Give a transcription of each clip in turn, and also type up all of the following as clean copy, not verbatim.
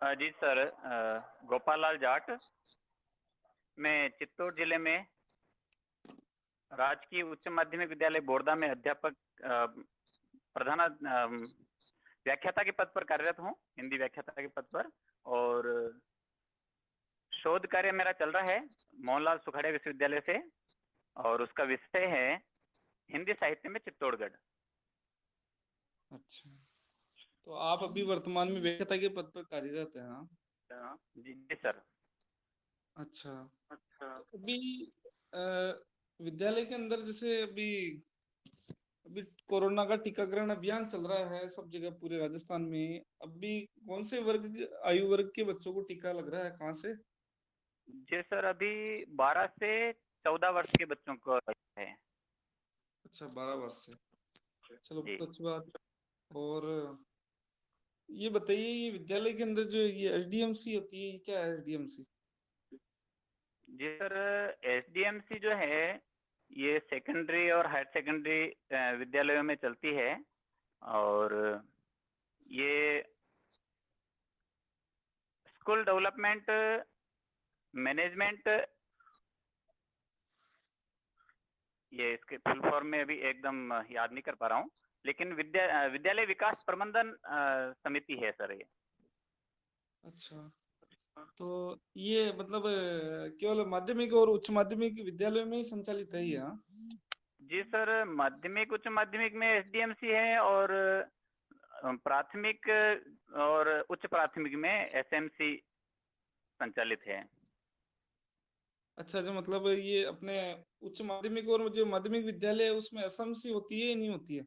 जी sir, Gopal लाल जाट। मैं चित्तौड़ जिले में राजकीय उच्च माध्यमिक विद्यालय बोरदा में अध्यापक प्रधान व्याख्याता के पद पर कार्यरत हूँ, हिंदी व्याख्याता के पद पर। और शोध कार्य मेरा चल रहा है मोहनलाल सुखाड़िया विश्वविद्यालय से, और उसका विषय है हिंदी साहित्य में चित्तौड़गढ़। अच्छा, तो आप अभी वर्तमान में व्याख्याता के पद पर कार्यरत हैं? हाँ जी जी सर। अच्छा, तो अभी विद्यालय के अंदर जैसे अभी अभी कोरोना का टीकाकरण अभियान चल रहा है सब जगह पूरे राजस्थान में। अभी कौन से आयु वर्ग के बच्चों को टीका लग रहा है, कहाँ से? जी सर, अभी 12 से 14 वर्ष के बच्चों को है। अच्छा, 12 वर्ष से। चलो, जी बहुत अच्छी बात। और ये बताइए, ये विद्यालय के अंदर जो ये एसडीएमसी होती है, ये क्या है एसडीएमसी? जी सर, एसडीएमसी जो है ये सेकेंडरी और हायर सेकेंडरी विद्यालयों में चलती है। और ये स्कूल डेवलपमेंट मैनेजमेंट, ये इसके फुल फॉर्म में अभी एकदम याद नहीं कर पा रहा हूँ, लेकिन विद्यालय विकास प्रबंधन समिति है सर ये। अच्छा, तो ये मतलब केवल माध्यमिक और उच्च माध्यमिक विद्यालयों में ही संचालित है ये? हाँ। जी सर, माध्यमिक उच्च माध्यमिक में एसडीएमसी है, और प्राथमिक और उच्च प्राथमिक में एसएमसी संचालित है। अच्छा, जो मतलब ये अपने उच्च माध्यमिक और जो माध्यमिक विद्यालय है उसमें एसएमसी होती है या नहीं होती है?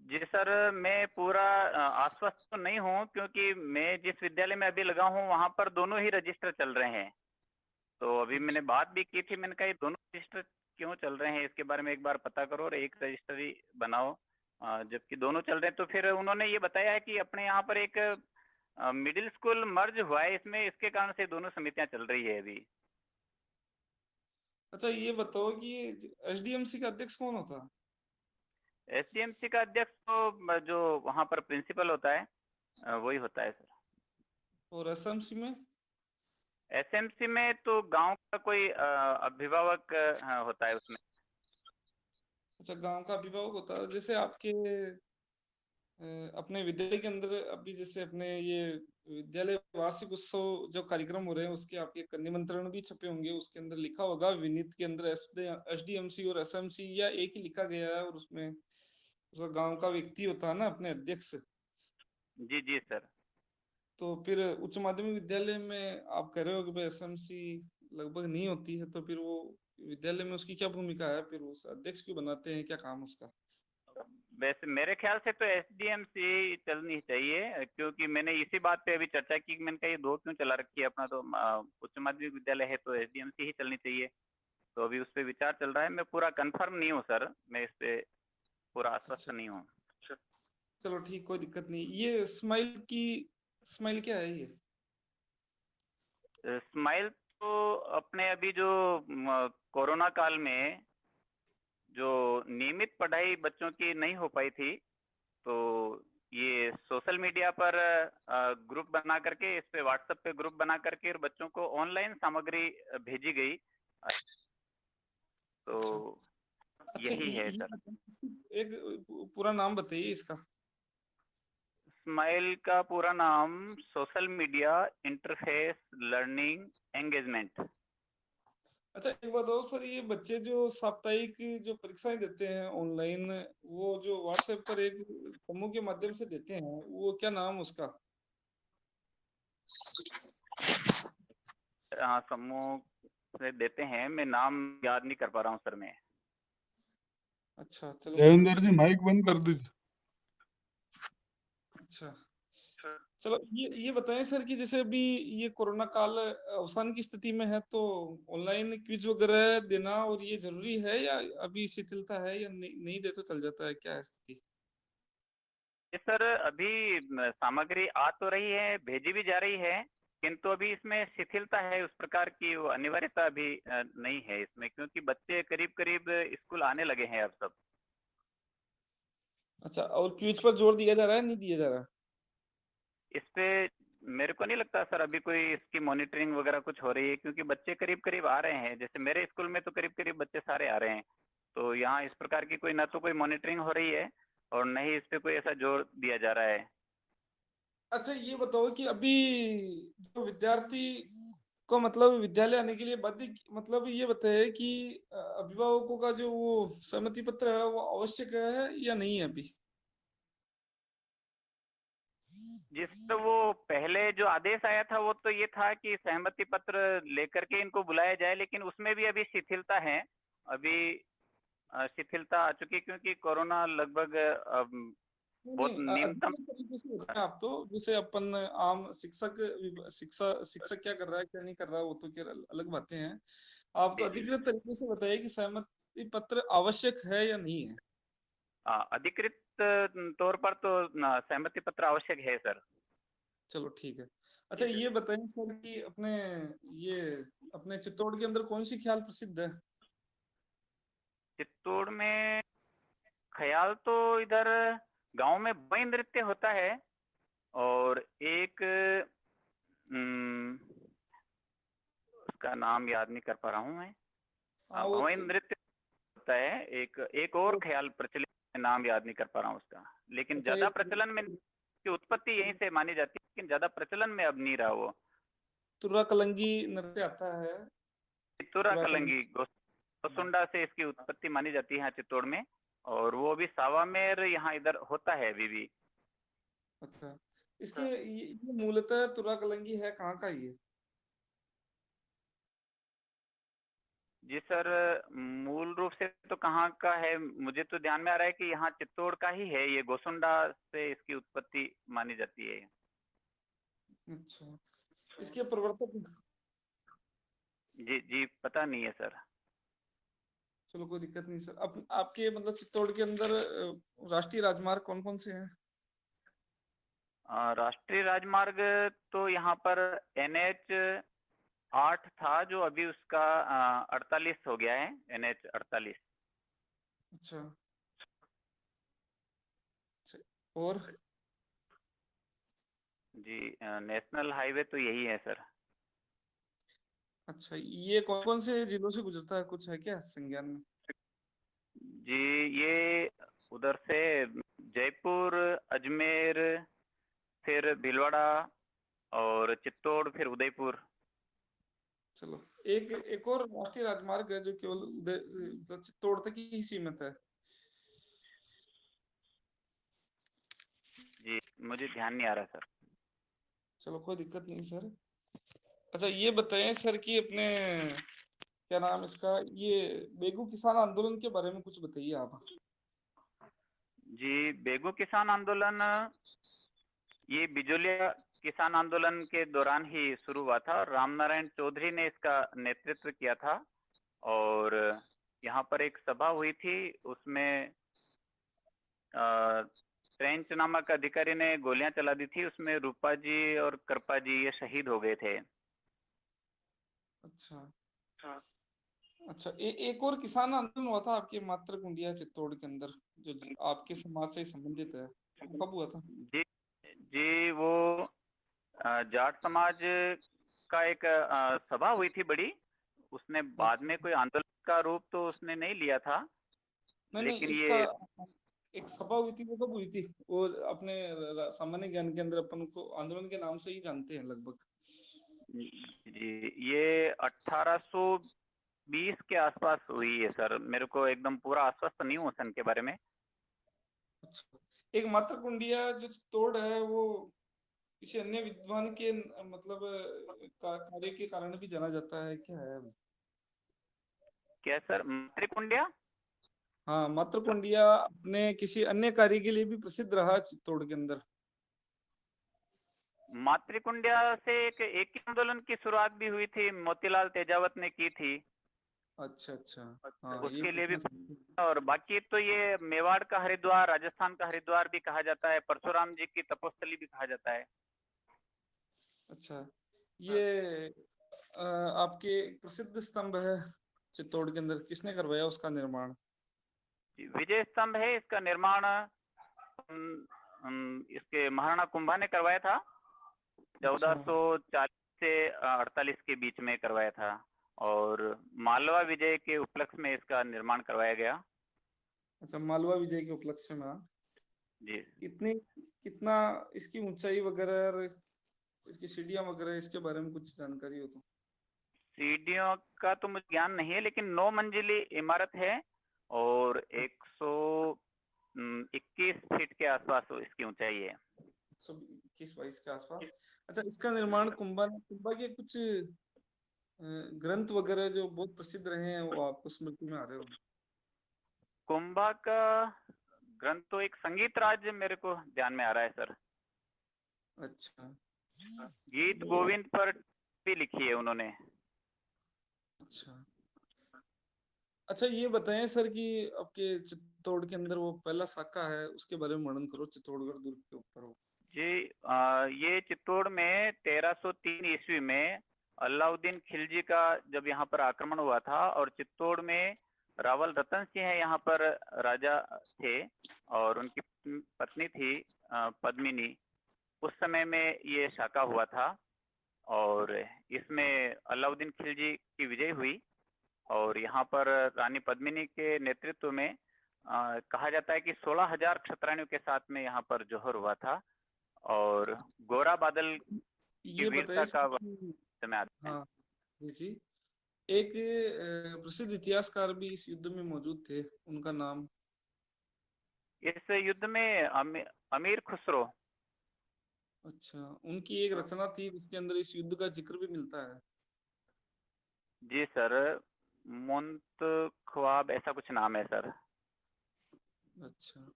जी सर, मैं पूरा आश्वस्त तो नहीं हूँ, क्योंकि मैं जिस विद्यालय में अभी लगा हूँ वहाँ पर दोनों ही रजिस्टर चल रहे हैं। तो अभी मैंने अच्छा, बात भी की थी, मैंने कहा ये दोनों रजिस्टर क्यों चल रहे हैं, इसके बारे में एक बार पता करो और एक रजिस्टर ही बनाओ। जबकि दोनों चल रहे हैं, तो फिर उन्होंने ये बताया है कि अपने यहाँ पर एक मिडिल स्कूल मर्ज हुआ है इसमें, इसके कारण से दोनों समितियां चल रही है अभी। अच्छा, ये बताओ कि एसडीएमसी का अध्यक्ष कौन होता है? एसडीएमसी का अध्यक्ष तो जो वहाँ पर प्रिंसिपल होता है वही होता है सर। और एसएमसी में? एसएमसी में तो गांव का कोई अभिभावक होता है उसमें। अच्छा, गांव का अभिभावक होता है। जैसे आपके अपने विद्यालय के अंदर अभी जैसे अपने ये विद्यालय वार्षिक उत्सव जो कार्यक्रम हो रहे हैं उसके आपके निमंत्रण भी छपे होंगे, उसके अंदर लिखा होगा विनीत के अंदर एसडीएमसी और एसएमसी, या एक ही लिखा गया है और उसमें उसका गांव का व्यक्ति होता है ना अपने अध्यक्ष? जी जी सर। तो फिर उच्च माध्यमिक विद्यालय में आप कह रहे हो कि भाई एसएमसी लगभग नहीं होती है, तो फिर वो विद्यालय में उसकी क्या भूमिका है? फिर उस अध्यक्ष क्यों बनाते हैं, क्या काम उसका? वैसे मेरे ख्याल से तो एसडीएमसी चलनी चाहिए, क्योंकि मैंने इसी बात पे अभी चर्चा की कि मैंने कहा ये दो क्यों चला रखी है, अपना तो उच्च माध्यमिक विद्यालय है तो एसडीएमसी ही चलनी चाहिए। तो अभी उस पर विचार चल रहा है, मैं पूरा कंफर्म नहीं हूँ सर, मैं इस पे पूरा आश्वस्त अच्छा, नहीं हूँ। चलो ठीक, कोई दिक्कत नहीं। ये स्माइल क्या है ये? स्माइल तो अपने अभी जो कोरोना काल में जो नियमित पढ़ाई बच्चों की नहीं हो पाई थी, तो ये सोशल मीडिया पर ग्रुप बना करके, इस पे व्हाट्सएप पे ग्रुप बना करके और बच्चों को ऑनलाइन सामग्री भेजी गई। तो अच्छा, अच्छा, यही है सर। एक पूरा नाम बताइए इसका। स्माइल का पूरा नाम social media interface learning engagement. अच्छा, एक बात और सर, ये बच्चे जो साप्ताहिक जो परीक्षाएं देते हैं ऑनलाइन, वो जो व्हाट्सएप पर एक समूह के माध्यम से देते हैं, वो क्या नाम उसका? हाँ, समूह से देते हैं, मैं नाम याद नहीं कर पा रहा हूँ सर मैं। अच्छा, चलो कोई देवेंद्र दिक्कत। जी माइक बंद कर दीजिए। अच्छा, चलो ये बताएं सर कि जैसे अभी ये कोरोना काल अवसान की स्थिति में है, तो ऑनलाइन क्विज वगैरह देना और ये जरूरी है, या अभी शिथिलता है, या नहीं दे तो चल जाता है, क्या है स्थिति? ये सर, अभी सामग्री आ तो रही है, भेजी भी जा रही है, किंतु अभी इसमें शिथिलता है, उस प्रकार की वो अनिवार्यता अभी नहीं है इसमें, क्योंकि बच्चे करीब करीब स्कूल आने लगे हैं अब सब। अच्छा, और क्विज पर जोर दिया जा रहा है, नहीं दिया जा रहा? इस पे मेरे को नहीं लगता सर अभी कोई इसकी मॉनिटरिंग वगैरह कुछ हो रही है, क्योंकि बच्चे करीब करीब आ रहे हैं। जैसे मेरे स्कूल में तो करीब करीब बच्चे सारे आ रहे हैं, तो यहाँ इस प्रकार की कोई ना तो कोई मॉनिटरिंग हो रही है और न ही इस पे कोई ऐसा जोर दिया जा रहा है। अच्छा ये बताओ कि अभी जो विद्यार्थी को मतलब विद्यालय आने के लिए बाध्य, मतलब ये बताए कि अभिभावकों का जो वो सहमति पत्र है वो आवश्यक है या नहीं है अभी? जिस तो वो पहले जो आदेश आया था वो तो ये था कि सहमति पत्र लेकर के इनको बुलाया जाए, लेकिन उसमें भी अभी शिथिलता है। अभी शिथिलता आ चुकी, क्योंकि कोरोना लगभग नहीं बहुत नहीं, न्यूनतम। अधिकृत तरीके से होता है। आप तो जैसे अपन आम शिक्षक क्या कर रहा है क्या नहीं कर रहा है वो तो क्या अलग बातें हैं। आप तो जी जी। अधिकृत तरीके से बताइए कि सहमति पत्र आवश्यक है या नहीं है। अधिकृत तौर पर तो सहमति पत्र आवश्यक है सर। चलो ठीक है। अच्छा ये बताइए सर कि ये अपने चित्तौड़ के अंदर कौन सी ख्याल प्रसिद्ध है? चित्तौड़ में ख्याल तो इधर गांव में बई नृत्य होता है, और एक उसका नाम याद नहीं कर पा रहा हूँ मैं। हाँ वो भवन तो नृत्य होता है, एक और ख्याल प्रचलित है, नाम याद नहीं कर पा रहा हूँ उसका। लेकिन अच्छा ज्यादा एक प्रचलन में की उत्पत्ति यहीं से मानी जाती है, लेकिन ज्यादा प्रचलन में अब नहीं रहा वो। तुर्रा कलंगी नृत्य आता है। चित्तौरा तुर्रा कलंगी। कलंगी गोसुंडा से इसकी उत्पत्ति मानी जाती है यहाँ चित्तौड़ में, और वो भी सावामेर यहाँ इधर होता है अभी भी। अच्छा इसके ये मूलतः तुर्रा कलंगी है कहाँ का ये? जी सर, मूल रूप से तो कहाँ का है मुझे तो ध्यान में आ रहा है कि यहाँ चित्तौड़ का ही है, ये गोसुंडा से इसकी उत्पत्ति मानी जाती है। अच्छा इसके प्रवर्तक। जी जी, पता नहीं है सर। चलो कोई दिक्कत नहीं सर। आपके मतलब चित्तौड़ के अंदर राष्ट्रीय राजमार्ग कौन कौन से हैं? राष्ट्रीय राजमार्ग तो यहाँ पर NH 8 था, जो अभी उसका 48 हो गया है, NH 48। अच्छा अच्छा। और जी, नेशनल हाईवे तो यही है सर। अच्छा ये कौन कौन से जिलों से गुजरता है, कुछ है क्या संज्ञान में? जी, ये उधर से जयपुर, अजमेर, फिर भीलवाड़ा और चित्तौड़, फिर उदयपुर। चलो एक एक और राष्ट्रीय राजमार्ग है जो केवल मतलब चित्तौड़ तक ही सीमित है। जी, मुझे ध्यान नहीं आ रहा सर। चलो कोई दिक्कत नहीं सर। अच्छा ये बताएं सर कि अपने क्या नाम इसका, ये बेगू किसान आंदोलन के बारे में कुछ बताइए आप। जी, बेगू किसान आंदोलन ये बिजोलिया किसान आंदोलन के दौरान ही शुरू हुआ था, और रामनारायण चौधरी ने इसका नेतृत्व किया था। और यहाँ पर एक सभा हुई थी, उसमें ट्रेंच नामक अधिकारी ने गोलियां चला दी थी, उसमें रूपा जी और कृपा जी ये शहीद हो गए थे। अच्छा अच्छा एक और किसान आंदोलन हुआ था आपके मातृकुंडिया चित्तौड़ के अंदर जो आपके समाज से संबंधित है, वो कब हुआ था? जी जी, वो जाट समाज का एक सभा हुई थी बड़ी। उसने बाद अच्छा में कोई आंदोलन का रूप तो उसने नहीं लिया था, नहीं नहीं, लेकिन इसका ये एक सभा हुई थी वो कब हुई थी? वो अपने सामान्य ज्ञान के अंदर अपन को आंदोलन के नाम से ही जानते हैं लगभग। जी, ये 1820 के आसपास हुई है सर। मेरे को एकदम पूरा आश्वस्त नहीं हूँ सन के बारे में। अच्छा एक मातृकुंडिया जो चित्तौड़ है वो किसी अन्य विद्वान के मतलब कार्य के कारण भी जाना जाता है क्या है वो? क्या सर, मातृकुंडिया? हाँ मातृकुंडिया अपने किसी अन्य कार्य के लिए भी प्रसिद्ध रहा चित्तौड़ के अंदर। मातृकुंडिया से एक ही आंदोलन की शुरुआत भी हुई थी, मोतीलाल तेजावत ने की थी। अच्छा अच्छा। हाँ ये उसके लिए भी, पूछना चाहते थे। और बाकी तो ये मेवाड़ का हरिद्वार, राजस्थान का हरिद्वार भी कहा जाता है, परशुराम जी की तपोस्थली भी कहा जाता है। अच्छा ये आपके प्रसिद्ध स्तंभ है चित्तौड़ के अंदर, किसने करवाया उसका निर्माण? विजय स्तंभ है, इसका निर्माण इसके महाराणा कुंभा ने करवाया था। अच्छा 1440 से 48 के बीच में करवाया था और मालवा विजय के उपलक्ष्य में इसका निर्माण करवाया गया। अच्छा, मालवा विजय के उपलक्ष्य में, हाँ। जी। कितनी कितना इसकी ऊंचाई वगैरह और इसकी सीढ़ियां वगैरह, इसके बारे में कुछ जानकारी हो तो? सीढ़ियों का तो मुझे ज्ञान नहीं है, लेकिन 9 मंजिली इमारत है और 121 फीट के आसपास इसकी ऊंचाई है। 121-22 के आसपास। अच्छा, इसका निर्माण कुंभा कुंभा के कुछ ग्रंथ वगैरह जो बहुत प्रसिद्ध रहे हैं वो आपको स्मृति में आ रहे हो? कुंभा का ग्रंथ तो एक संगीत राज मेरे को ध्यान में आ रहा है सर। अच्छा। गीत गोविंद पर भी लिखी है उन्होंने। अच्छा। अच्छा, ये बताएं सर कि आपके चित्तौड़ के अंदर वो पहला शाखा है, उसके बारे में वर्णन करो, चित्तौड़गढ़ दुर्ग के ऊपर हो। जी, ये चित्तौड़ में 1303 ईस्वी में अलाउद्दीन खिलजी का जब यहाँ पर आक्रमण हुआ था और चित्तौड़ में रावल रतन सिंह यहाँ पर राजा थे और उनकी पत्नी थी पद्मिनी। उस समय में ये शाखा हुआ था और इसमें अलाउद्दीन खिलजी की विजय हुई और यहाँ पर रानी पद्मिनी के नेतृत्व में कहा जाता है कि 16,000 क्षत्रियों के साथ में यहाँ पर जौहर हुआ था और गोरा बादल की ये वीरता बताइए का सर कि समय आता है। हाँ जी जी, एक प्रसिद्ध इतिहासकार भी इस युद्ध में मौजूद थे, उनका नाम? इस युद्ध में अमीर खुसरो। अच्छा, उनकी एक रचना थी जिसके अंदर इस युद्ध का जिक्र भी मिलता है। जी सर, मुंत ख्वाब ऐसा कुछ नाम है सर। अच्छा,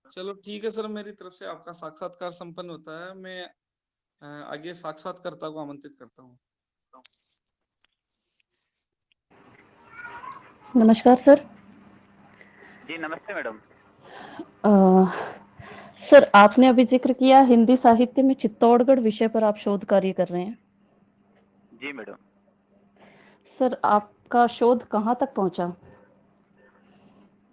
चलो ठीक है सर, मेरी तरफ से आपका साक्षात्कार संपन्न होता है। मैं आगे साक्षात्कारता को आमंत्रित करता हूँ। नमस्कार सर। जी नमस्ते मैडम। सर, आपने अभी जिक्र किया हिंदी साहित्य में चित्तौड़गढ़ विषय पर आप शोध कार्य कर रहे हैं। जी मैडम। सर, आपका शोध कहाँ तक पहुंचा?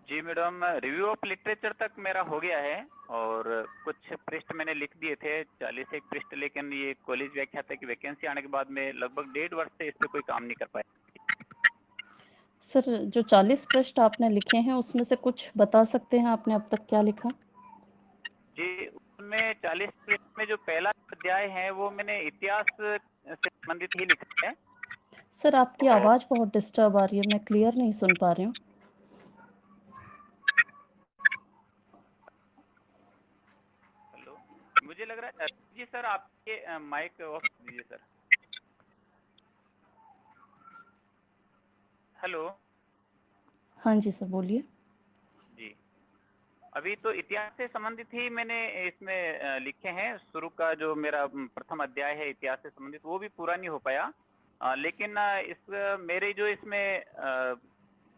जी मैडम, रिव्यू ऑफ लिटरेचर तक मेरा हो गया है और कुछ पृष्ठ मैंने लिख दिए थे, 41 पृष्ठ, लेकिन ये कॉलेज व्याख्याता की वैकेंसी आने के बाद में लगभग 1.5 वर्ष से इस पे कोई काम नहीं कर पाया। सर, जो 40 पृष्ठ आपने लिखे हैं उसमें से कुछ बता सकते हैं आपने अब तक क्या लिखा? जी, उसमें 40 पृष्ठ में जो पहला अध्याय है वो मैंने इतिहास से संबंधित ही लिखा है। सर, आपकी और आवाज़ बहुत डिस्टर्ब आ रही है, मैं क्लियर नहीं सुन पा रही हूँ। हेलो, मुझे लग रहा है जी सर, आपके माइक ऑफ दीजिए सर। हेलो। हाँ जी सर, बोलिए। जी, अभी तो इतिहास से संबंधित ही मैंने इसमें लिखे हैं। शुरू का जो मेरा प्रथम अध्याय है इतिहास से संबंधित, वो भी पूरा नहीं हो पाया, लेकिन इस मेरे जो इसमें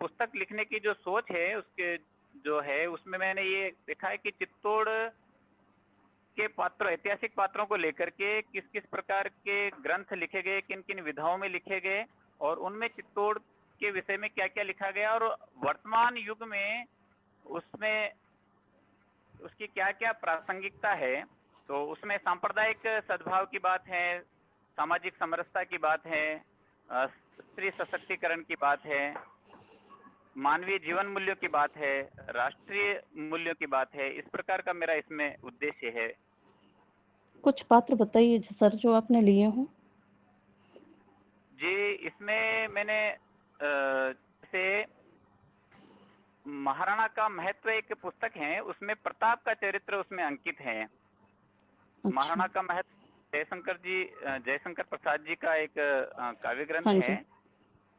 पुस्तक लिखने की जो सोच है उसके जो है उसमें मैंने ये देखा है कि चित्तौड़ के पात्रों, ऐतिहासिक पात्रों को लेकर के किस किस प्रकार के ग्रंथ लिखे गए, किन किन विधाओं में लिखे गए और उनमें चित्तौड़ के विषय में क्या क्या लिखा गया और वर्तमान युग में उसमें उसकी क्या क्या प्रासंगिकता है। तो उसमें सांप्रदायिक सद्भाव की बात है, सामाजिक समरसता की बात है, स्त्री सशक्तिकरण की बात है, मानवीय जीवन मूल्यों की बात है, राष्ट्रीय मूल्यों की बात है। इस प्रकार का मेरा इसमें उद्देश्य है। कुछ पात्र बताइए सर जो आपने लिए हों। जी, इसमें मैंने जैसे महाराणा का महत्व एक पुस्तक है, उसमें प्रताप का चरित्र उसमें अंकित है। अच्छा। महाराणा का महत्व जयशंकर प्रसाद जी का एक काव्य ग्रंथ हाँ है जी। जी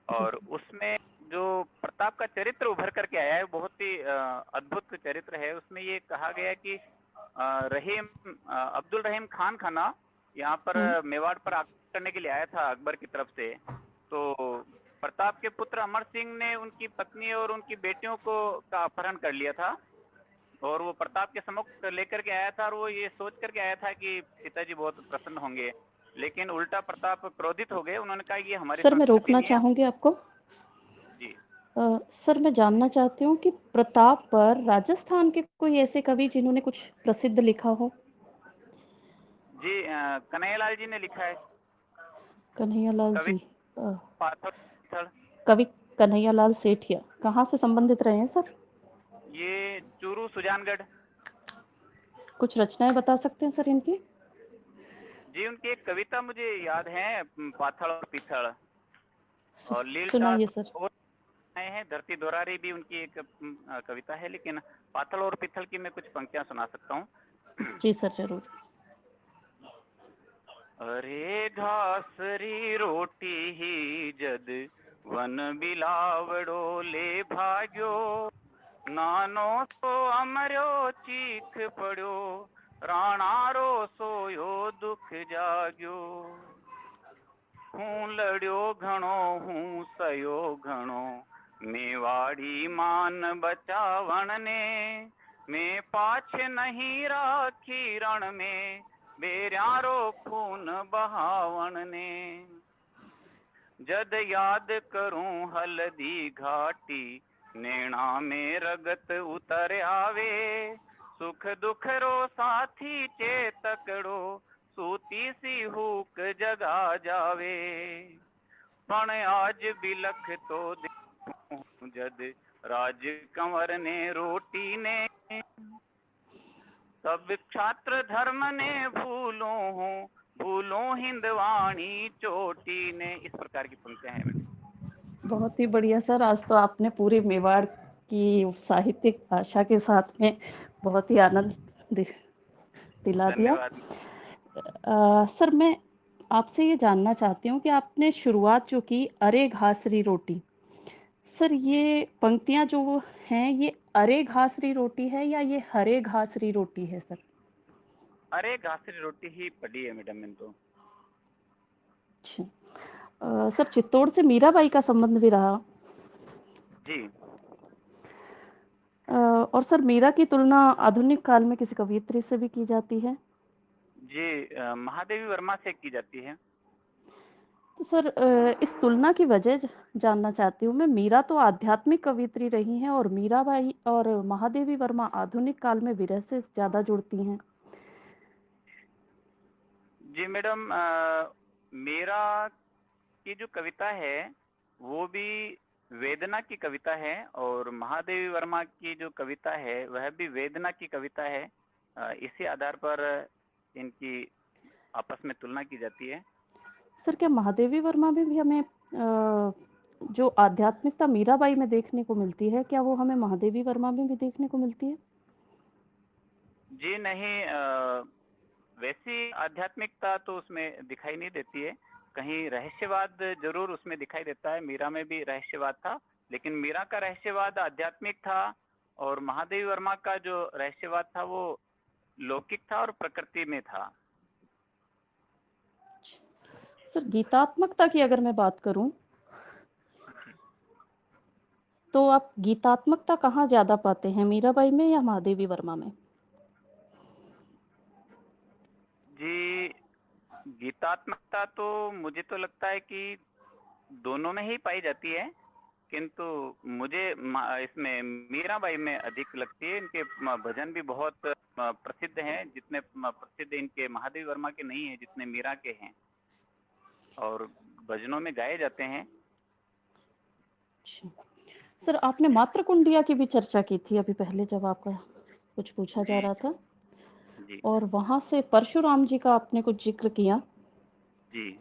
और सर। उसमें जो प्रताप का चरित्र उभर करके आया है, बहुत ही अद्भुत चरित्र है। उसमें ये कहा गया कि अब्दुल रहीम खान खाना यहाँ पर हाँ। मेवाड़ पर आक्रमण करने के लिए आया था अकबर की तरफ से। तो प्रताप के पुत्र अमर सिंह ने उनकी पत्नी और उनकी बेटियों को का अपहरण कर लिया था और वो प्रताप के सम्मुख लेकर के आया था और वो ये सोच करके आया था कि पिताजी बहुत प्रसन्न होंगे, लेकिन उल्टा प्रताप क्रोधित हो गए। उन्होंने कहा ये हमारी सर, मैं संस्कृति रोकना नहीं है। चाहूँगी आपको। जी। सर, मैं जानना चाहती हूँ कि प्रताप पर राजस्थान के कोई ऐसे कवि जिन्होंने कुछ प्रसिद्ध लिखा हो? जी कन्हैयालाल जी ने लिखा है। कन्हैयालाल कवि जी पाथर पिथल। कवि कन्हैयालाल सेठिया कहाँ से संबंधित रहे हैं सर? ये चूरू सुजानगढ़। कुछ रचनाएं बता सकते हैं सर इनकी? जी उनकी एक कविता मुझे याद है, पाथल और पिथल, और लील सुनाइए चाल सर। और आए हैं, धरती दोरारी भी उनकी एक कविता है, लेकिन पाथल और पिथल की मैं कुछ पंक्तियां सुना सकता हूँ। जी सर जरूर। अरे घासरी रोटी ही जद वन बिलावड़ो ले भाग्यो, नानो सो अमर्यो चीख पड़ो, राणारो सोयो दुख जाग्यो। हूँ लड़्यो घणो हूँ सयो घणो, मेवाड़ी मान बचावण ने, मैं पाछ नहीं राखी रण में, बेर्यारो खून बहावण ने। जद याद करूं हल्दी घाटी, नैना में रगत उतर आवे, सुख दुख रो साथी चेतकड़ो, सूती सी हुक जगा जावे। पण आज बिलख तो देखूं जद राज कंवर ने रोटी ने, सब छात्र धर्म ने भूलो हूँ, भूलो हिंदवाणी चोटी ने। इस प्रकार की पंक्तियां हैं मैडम। बहुत ही बढ़िया सर, आज तो आपने पूरे मेवाड़ की साहित्यिक भाषा के साथ में बहुत ही आनंद दिला दिया। धन्यवाद। सर मैं आपसे ये जानना चाहती हूँ कि आपने शुरुआत जो की अरे घासरी रोटी, सर ये पंक्तियां जो हैं ये अरे घासरी रोटी है या ये हरे घासरी रोटी है सर? अरे घासरी रोटी ही पढ़ी है मैडम मैंने तो। अच्छा। सर चित्तौड़ से मीराबाई का संबंध भी रहा? जी। और सर मीरा की तुलना आधुनिक काल में किसी कवयित्री से भी की जाती है? जी महादेवी वर्मा से की जाती है। तो सर इस तुलना की वजह जानना चाहती हूँ मैं। मीरा तो आध्यात्मिक कवयित्री रही हैं और मीराबाई और महादेवी वर्मा आधुनिक काल में विरह से ज्यादा जुड़ती हैं। जी मैडम मीरा की जो कविता है वो भी वेदना की कविता है, और महादेवी वर्मा की जो कविता है वह भी वेदना की कविता है। इसी आधार पर इनकी आपस में तुलना की जाती है। सर क्या महादेवी वर्मा में भी हमें जो आध्यात्मिकता मीराबाई में देखने को मिलती है, क्या वो हमें महादेवी वर्मा में भी देखने को मिलती है? जी नहीं, वैसी आध्यात्मिकता तो उसमें दिखाई नहीं देती है। कहीं रहस्यवाद जरूर उसमें दिखाई देता है। मीरा में भी रहस्यवाद था, लेकिन मीरा का रहस्यवाद आध्यात्मिक था, और महादेवी वर्मा का जो रहस्यवाद था वो लौकिक था और प्रकृति में था। सर गीतात्मकता की अगर मैं बात करूं तो आप गीतात्मकता कहाँ ज्यादा पाते हैं, मीराबाई में या महादेवी वर्मा में? जी गीतात्मकता तो मुझे तो लगता है कि दोनों में ही पाई जाती है, किंतु मुझे इसमें मीराबाई में अधिक लगती है। इनके भजन भी बहुत प्रसिद्ध हैं, जितने प्रसिद्ध इनके महादेवी वर्मा के नहीं है जितने मीरा के हैं, और भजनों में गाए जाते हैं। सर आपने मातृ कुंडिया की भी चर्चा की थी अभी पहले जब आपका कुछ पूछा जा जी रहा था, जी और वहां से परशुराम जी का आपने कुछ जिक्र किया। जी।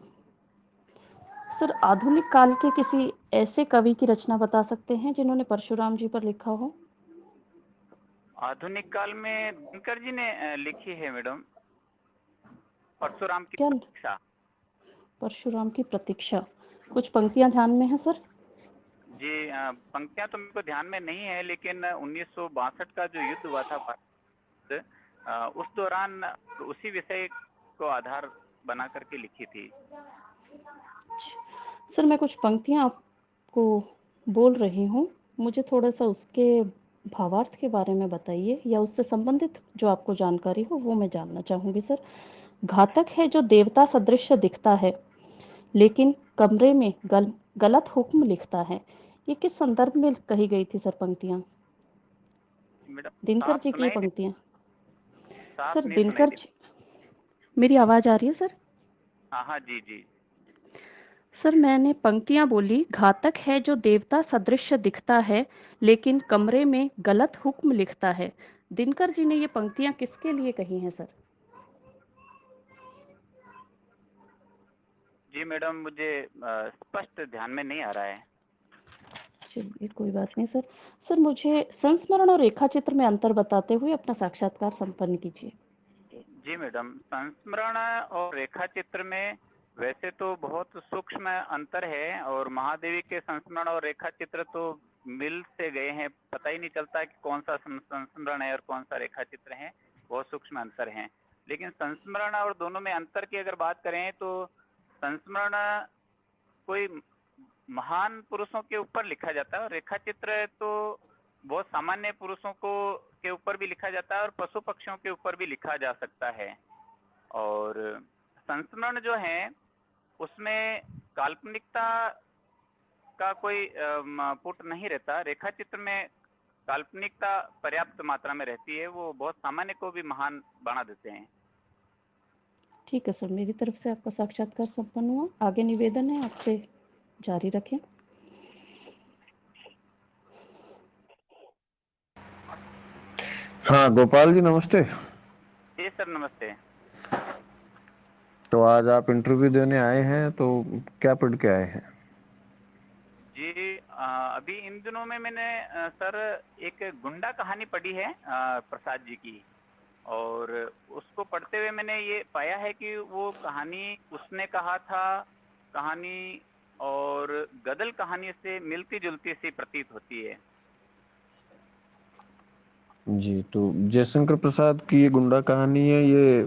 सर आधुनिक काल के किसी ऐसे कवि की रचना बता सकते हैं जिन्होंने परशुराम जी पर लिखा हो? आधुनिक काल में दिनकर जी ने लिखी है मैडम, परशुराम की क्या? प्रतीक्षा। परशुराम की प्रतीक्षा, कुछ पंक्तियां ध्यान में है सर? जी पंक्तियां तो मेरे को ध्यान में नहीं है, लेकिन 1962 का जो युद्ध हुआ था भारत, उस दौरान उसी विषय को आधार बना करके लिखी थी। सर मैं कुछ पंक्तियां आपको बोल रही हूँ, मुझे थोड़ा सा उसके भावार्थ के बारे में बताइए, या उससे संबंधित जो आपको जानकारी हो वो मैं जानना चाहूंगी सर। घातक है जो देवता सदृश दिखता है, लेकिन कमरे में गलत हुक्म लिखता है। ये किस संदर्भ में कही गई थी सर पंक्तियां? मैडम दिनकर साफ जी की ये सुनाई दे, पंक्तियां। साफ सर नहीं सुनाई दिनकर दे। जी, मेरी आवाज आ रही है सर? हाँ हाँ जी जी। सर मैंने पंक्तियां बोली, घातक है जो देवता सदृश दिखता है, लेकिन कमरे में गलत हुक्म लिखता है। दिनकर जी ने ये पंक्तियां किसके लिए कही हैं सर? जी मैडम, मुझे स्पष्ट ध्यान में नहीं आ रहा है। चलिए कोई बात नहीं सर। सर मुझे संस्मरण और रेखा चित्र में अंतर बताते हुए अपना साक्षात्कार संपन्न कीजिए। जी मैडम, संस्मरण और रेखा चित्र में वैसे तो बहुत सूक्ष्म अंतर है, और महादेवी के संस्मरण और रेखा चित्र तो मिल से गए हैं, पता ही नहीं चलता कि कौन सा संस्मरण है और कौन सा रेखा चित्र है, बहुत सूक्ष्म अंतर है। लेकिन संस्मरण और दोनों में अंतर की अगर बात करें तो संस्मरण कोई महान पुरुषों के ऊपर लिखा जाता है, और रेखा चित्र तो बहुत सामान्य पुरुषों को के ऊपर भी लिखा जाता है और पशु पक्षियों के ऊपर भी लिखा जा सकता है। और संस्मरण जो है उसमें काल्पनिकता का कोई पुट नहीं रहता। रेखा चित्र में काल्पनिकता पर्याप्त मात्रा में रहती है, वो बहुत सामान्य को भी महान बना देते हैं। ठीक है सर, मेरी तरफ से आपका साक्षात्कार संपन्न हुआ। आगे निवेदन है आपसे, जारी रखें। हाँ गोपाल जी नमस्ते। जी सर नमस्ते। तो आज आप इंटरव्यू देने आए हैं, तो क्या पढ़ के आए हैं? जी अभी इन दिनों में मैंने सर एक गुंडा कहानी पढ़ी है प्रसाद जी की, और उसको पढ़ते हुए मैंने ये पाया है कि वो कहानी उसने कहा था, कहानी और गदल कहानी से मिलती जुलती सी प्रतीत होती है। जी, तो जयशंकर प्रसाद की ये गुंडा कहानी है, ये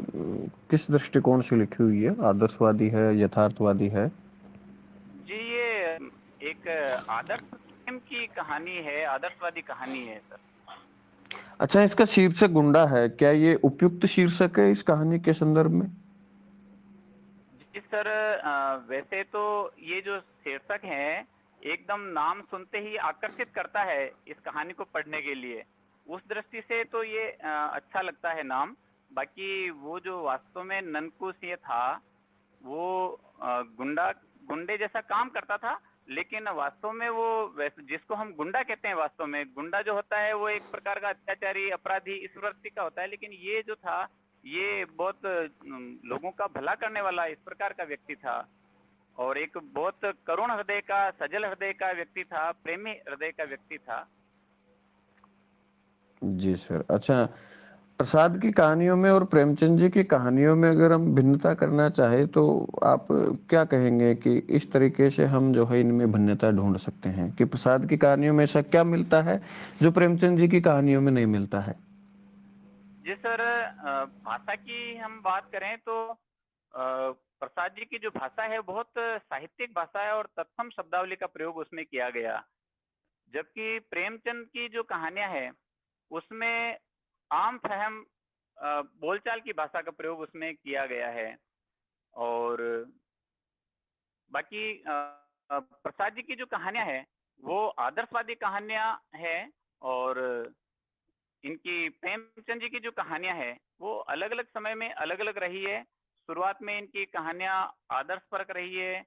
किस दृष्टिकोण से लिखी हुई है? आदर्शवादी है, यथार्थवादी है? जी ये एक आदर्श प्रेम की कहानी है, आदर्शवादी कहानी है सर। अच्छा, इसका शीर्षक गुंडा है, क्या ये उपयुक्त शीर्षक है इस कहानी के संदर्भ में? जी सर, वैसे तो ये जो शीर्षक है एकदम नाम सुनते ही आकर्षित करता है इस कहानी को पढ़ने के लिए। उस दृष्टि से तो ये अच्छा लगता है नाम। बाकी वो जो वास्तव में ननकुश ये था, वो गुंडे जैसा काम करता था, लेकिन वास्तव में वो वैसे जिसको हम गुंडा कहते हैं, वास्तव में गुंडा जो होता है वो एक प्रकार का अत्याचारी अपराधी इस वृत्ति का होता है, लेकिन ये जो था ये बहुत लोगों का भला करने वाला इस प्रकार का व्यक्ति था, और एक बहुत करुण हृदय का, सजल हृदय का व्यक्ति था, प्रेमी हृदय का व्यक्ति था। जी सर। अच्छा, प्रसाद की कहानियों में और प्रेमचंद जी की कहानियों में अगर हम भिन्नता करना चाहें तो आप क्या कहेंगे कि इस तरीके से हम जो है इनमें भिन्नता ढूंढ सकते हैं कि प्रसाद की कहानियों में ऐसा क्या मिलता है जो प्रेमचंद जी की कहानियों में नहीं मिलता है? जी सर, भाषा की हम बात करें तो प्रसाद जी की जो भाषा है बहुत साहित्यिक भाषा है, और तत्सम शब्दावली का प्रयोग उसमें किया गया। जबकि प्रेमचंद की जो कहानियां हैं उसमें आम फहम बोलचाल की भाषा का प्रयोग उसमें किया गया है। और बाकी प्रसाद जी की जो कहानियां हैं वो आदर्शवादी कहानियां हैं, और इनकी प्रेमचंद जी की जो कहानियां हैं वो अलग अलग समय में अलग अलग रही है। शुरुआत में इनकी कहानियां आदर्शपरक रही है,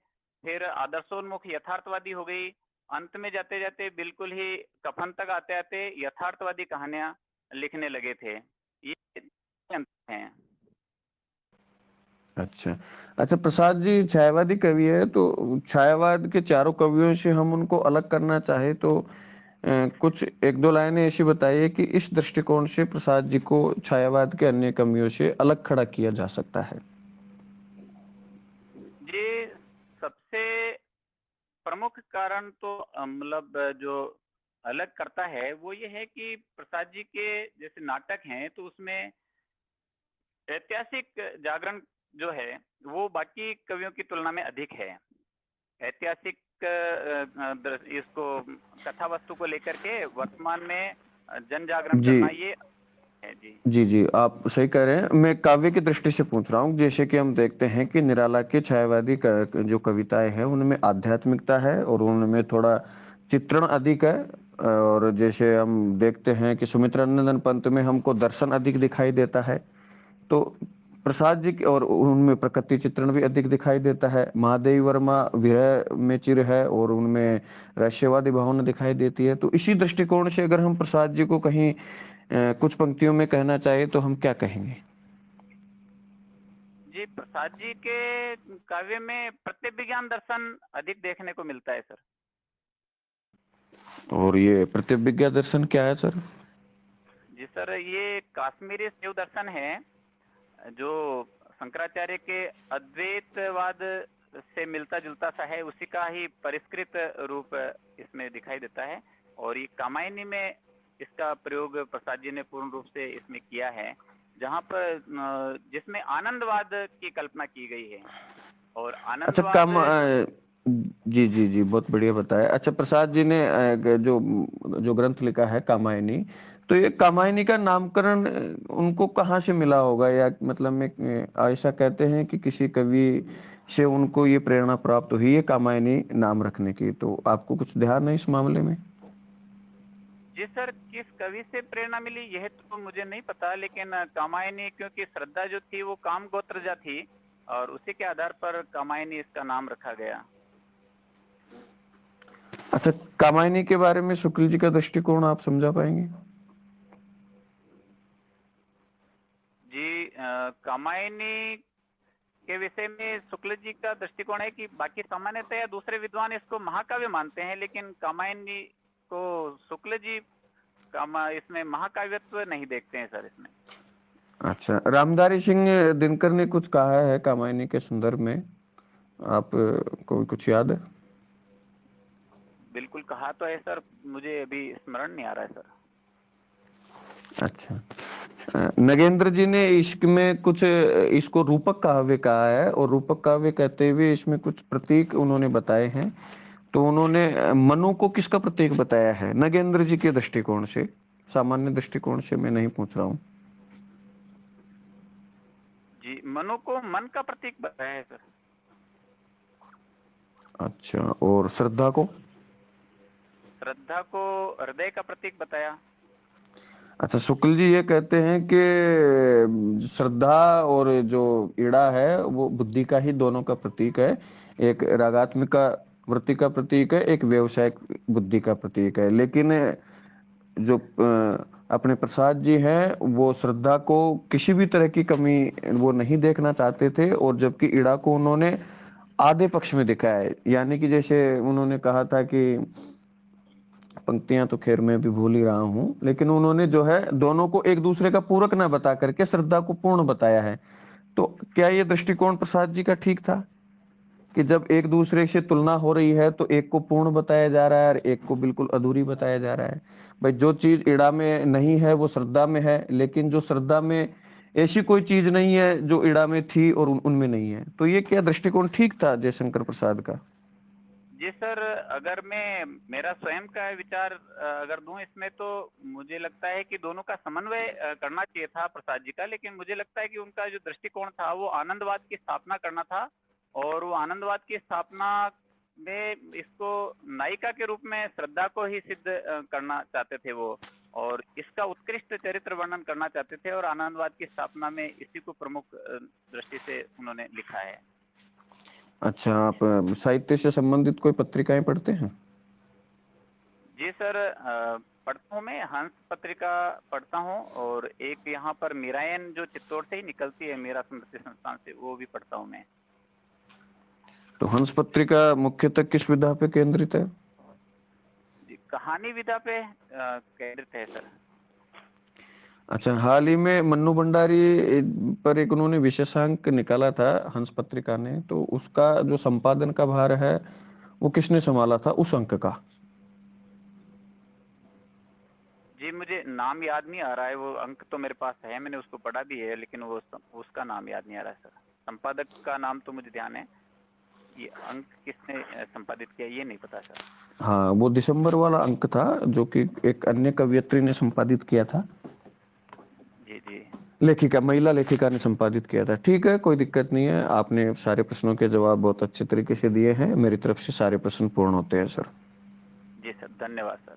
फिर आदर्शोन्मुख यथार्थवादी हो गई, अंत में जाते जाते बिल्कुल ही कफन तक आते आते यथार्थवादी कहानियां लिखने लगे थे। ये अंतर हैं। अच्छा। अच्छा, प्रसाद जी छायावादी कवि है, तो छायावाद के चारों कवियों से हम उनको अलग करना चाहे तो कुछ एक दो लाइनें ऐसी बताइए कि इस दृष्टिकोण से प्रसाद जी को छायावाद के अन्य कवियों से अलग खड़ा किया जा सकता है। ये सबसे प्रमुख कारण तो मतलब जो अलग करता है वो ये है कि प्रसाद जी के जैसे नाटक हैं तो उसमें ऐतिहासिक जागरण जो है वो बाकी कवियों की तुलना में अधिक है। ऐतिहासिक इसको कथा वस्तु को लेकर के वर्तमान में जन जागरण जी करना ये है। जी जी जी, आप सही कह रहे हैं। मैं काव्य की दृष्टि से पूछ रहा हूँ। जैसे कि हम देखते हैं कि निराला की छायावादी जो कविताएं हैं उनमें आध्यात्मिकता है और उनमें थोड़ा चित्रण अधिक है। और जैसे हम देखते हैं कि सुमित्रानंदन पंत में हमको दर्शन अधिक दिखाई देता है। तो प्रसाद जी और उनमें प्रकृति चित्रण भी अधिक दिखाई देता है। महादेवी वर्मा विरह में चिर है और उनमें रहस्यवादी भावना दिखाई देती है। तो इसी दृष्टिकोण से अगर हम प्रसाद जी को कहीं कुछ पंक्तियों में कहना चाहे तो हम क्या कहेंगे? जी, प्रसाद जी के काव्य में प्रत्यभिज्ञान दर्शन अधिक देखने को मिलता है सर। और ये प्रत्यभिज्ञा दर्शन क्या है सर? जी सर, ये काश्मीरी शिव दर्शन है जो शंकराचार्य के अद्वैतवाद से मिलता जुलता सा है, उसी का ही परिष्कृत रूप इसमें दिखाई देता है। और ये कामायनी में इसका प्रयोग प्रसाद जी ने पूर्ण रूप से इसमें किया है, जहाँ पर जिसमें आनंदवाद की कल्पना की गई है। और अच्छा आनंदवाद जी जी जी, बहुत बढ़िया बताया। अच्छा, प्रसाद जी ने जो जो ग्रंथ लिखा है कामायनी, तो ये कामायनी का नामकरण उनको कहाँ से मिला होगा? या मतलब में ऐसा कहते हैं कि किसी कवि से उनको ये प्रेरणा प्राप्त हुई है कामायनी नाम रखने की, तो आपको कुछ ध्यान है इस मामले में? जी सर, किस कवि से प्रेरणा मिली यह तो मुझे नहीं पता, लेकिन कामायनी क्योंकि श्रद्धा जो थी वो काम गोत्रजा थी और उसी के आधार पर कामायनी इसका नाम रखा गया। अच्छा, कामायनी के बारे में शुक्ल जी का दृष्टिकोण आप समझा पाएंगे? जी, कामायनी के विषय में शुक्ल जी का दृष्टिकोण है कि बाकी सामान्यतया दूसरे विद्वान इसको महाकाव्य मानते हैं, लेकिन कामायनी को शुक्ल जी इसमें महाकाव्यत्व नहीं देखते हैं सर इसमें। अच्छा, रामधारी सिंह दिनकर ने कुछ कहा है कामायनी के संदर्भ में, आप को कुछ याद है? बिल्कुल कहा तो है सर, मुझे अभी स्मरण नहीं आ रहा है सर। अच्छा, नगेंद्र जी ने इश्क में कुछ इसको रूपक काव्य कहा है, और रूपक काव्य कहते हुए इसमें कुछ प्रतीक उन्होंने बताए हैं। तो उन्होंने मनु को किसका प्रतीक बताया है नगेंद्र जी के दृष्टिकोण से? सामान्य दृष्टिकोण से मैं नहीं पूछ रहा हूँ। जी, मनु को मन का प्रतीक बताया है सर। अच्छा, और श्रद्धा को? श्रद्धा को हृदय का प्रतीक बताया। अच्छा, शुक्ल जी ये कहते हैं कि श्रद्धा और जो ईड़ा है वो बुद्धि का ही दोनों का प्रतीक है। एक रागात्मिका वृत्ति का प्रतीक है, एक व्यवसायिक बुद्धि का प्रतीक है। लेकिन जो अपने प्रसाद जी हैं वो श्रद्धा को किसी भी तरह की कमी वो नहीं देखना चाहते थे, और जबकि ईड़ा को उन्होंने आधे पक्ष में दिखाया है। यानी कि जैसे उन्होंने कहा था कि पंक्तियां तो खैर मैं भी भूल ही रहा हूं, लेकिन उन्होंने जो है दोनों को एक दूसरे का पूरक न बता करके श्रद्धा को पूर्ण बताया है। तो क्या ये दृष्टिकोण प्रसाद जी का ठीक था कि जब एक दूसरे से तुलना हो रही है तो एक को पूर्ण बताया जा रहा है और एक को बिल्कुल अधूरी बताया जा रहा है? भाई, जो चीज ईड़ा में नहीं है वो श्रद्धा में है, लेकिन जो श्रद्धा में ऐसी कोई चीज नहीं है जो ईड़ा में थी और उनमें नहीं है। तो ये क्या दृष्टिकोण ठीक था जयशंकर प्रसाद का? जी सर, अगर मैं मेरा स्वयं का विचार अगर दूं इसमें, तो मुझे लगता है कि दोनों का समन्वय करना चाहिए था प्रसाद जी का। लेकिन मुझे लगता है कि उनका जो दृष्टिकोण था वो आनंदवाद की स्थापना करना था, और वो आनंदवाद की स्थापना में इसको नायिका के रूप में श्रद्धा को ही सिद्ध करना चाहते थे वो, और इसका उत्कृष्ट चरित्र वर्णन करना चाहते थे, और आनंदवाद की स्थापना में इसी को प्रमुख दृष्टि से उन्होंने लिखा है। अच्छा, आप साहित्य से संबंधित कोई पत्रिकाएं पढ़ते हैं? जी सर, पढ़ता हूँ, मैं हंस पत्रिका पढ़ता हूँ, और एक यहाँ पर मीरायन जो चित्तौड़ से ही निकलती है मीरा स्मृति संस्थान से, वो भी पढ़ता हूँ मैं। तो हंस पत्रिका मुख्यतः किस विधा पे केंद्रित है? जी, कहानी विधा पे केंद्रित है सर। अच्छा, हाल ही में मन्नू भंडारी पर एक उन्होंने विशेषांक निकाला था हंस पत्रिका ने, तो उसका जो संपादन का भार है वो किसने संभाला था उस अंक का? जी, मुझे नाम याद नहीं आ रहा है, वो अंक तो मेरे पास है, मैंने उसको पढ़ा भी है, लेकिन वो उसका नाम याद नहीं आ रहा है सर। संपादक का नाम तो मुझे ध्यान है, ये अंक किसने संपादित किया ये नहीं पता सर। हाँ, वो दिसंबर वाला अंक था जो कि एक अन्य कवयित्री ने संपादित किया था। जी जी। लेखिका, महिला लेखिका ने संपादित किया था। ठीक है, कोई दिक्कत नहीं है। आपने सारे प्रश्नों के जवाब बहुत अच्छे तरीके से दिए हैं। मेरी तरफ से सारे प्रश्न पूर्ण होते हैं सर। जी सर, धन्यवाद सर।